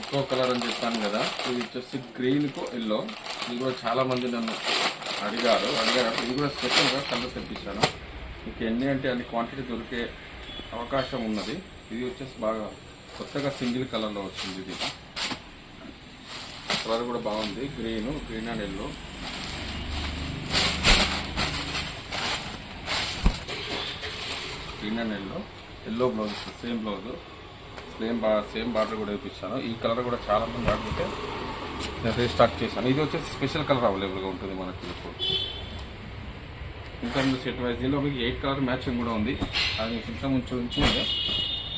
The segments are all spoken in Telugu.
ఇంకో కలర్ అని చెప్పాను కదా, ఇది వచ్చేసి గ్రీన్కు ఎల్లో. ఇది కూడా చాలామంది నన్ను అడిగారు. ఇది కూడా స్పెషల్గా కలర్ తెప్పించాను. మీకు ఎన్ని అంటే అన్ని క్వాంటిటీ దొరికే అవకాశం ఉన్నది. ఇది వచ్చేసి బాగా కొత్తగా సింగిల్ కలర్లో వచ్చింది. ఇది కలర్ కూడా బాగుంది, green and yellow. Green and yellow blouse, same blouse, same border కూడా వేయించాను. ఈ కలర్ కూడా చాలా మంది ఆడుకుంటే నేను రీస్టాక్ చేశాను. ఇది వచ్చేసి స్పెషల్ కలర్ అవైలబుల్గా ఉంటుంది మనకి ఇప్పుడు. ఇంకా ముందు సెట్ వైజ్ దీనిలో మీకు 8 కలర్ మ్యాచింగ్ కూడా ఉంది. అది మీకు ఇంత ఉంచి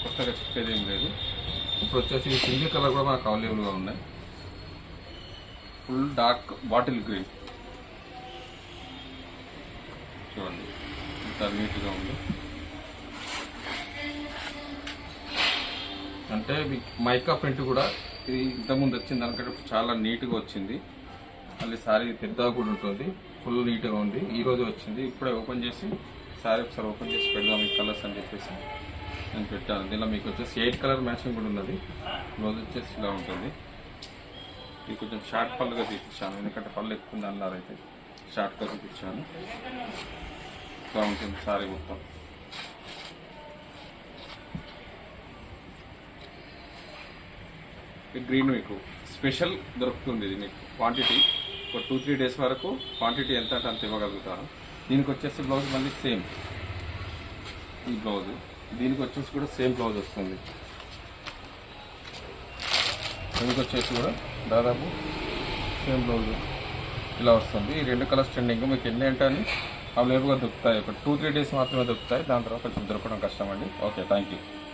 కొత్తగా చెప్పేది ఏం లేదు. ఇప్పుడు వచ్చేసి సింగిల్ కలర్ కూడా మనకు అవైలబుల్గా ఉన్నాయి. ఫుల్ డార్క్ బాటిల్ గ్రీన్ చూడండి, ఇంత నీట్గా ఉంది. అంటే మీకు మైకా ప్రింట్ కూడా ఇది ఇంతకుముందు వచ్చింది దానికంటే చాలా నీట్గా వచ్చింది. మళ్ళీ శారీ పెద్దగా కూడా ఉంటుంది, ఫుల్ నీట్గా ఉంది. ఈరోజు వచ్చింది, ఇప్పుడే ఓపెన్ చేసి శారీ ఒకసారి ఓపెన్ చేసి పెడదాం ఈ కలర్స్ అని చెప్పేసి నేను పెట్టాను. దీనిలో మీకు వచ్చేసి 8 కలర్ మ్యాచింగ్ కూడా ఉన్నది. బ్లౌజ్ వచ్చేసి ఇలా ఉంటుంది. ఇది కొంచెం షార్ట్ పళ్ళుగా చూపించాను, ఎందుకంటే పళ్ళు ఎక్కువ ఉంది అన్నారు, అయితే షార్ట్గా చూపించాను. ఇలా ఉంటుంది శారీ మొత్తం. గ్రీన్ మీకు స్పెషల్ దొరుకుతుంది. ఇది మీకు క్వాంటిటీ ఒక 2-3 డేస్ వరకు క్వాంటిటీ ఎంత అంటే అంత ఇవ్వగలుగుతాను. దీనికి వచ్చేసి బ్లౌజ్ మళ్ళీ సేమ్, ఈ బ్లౌజ్ దీనికి వచ్చేసి కూడా సేమ్ బ్లౌజ్ వస్తుంది. దీనికి వచ్చేసి కూడా దాదాపు సేమ్ బ్లౌజ్ ఇలా వస్తుంది. ఈ 2 కలర్స్ ట్రెండింగ్. మీకు ఎన్ని అంటే అని అవైలబుల్గా దొరుకుతాయి. ఒక 2-3 డేస్ మాత్రమే దొరుకుతాయి, దాని తర్వాత కొంచెం దొరకడం కష్టం అండి. Okay, thank you.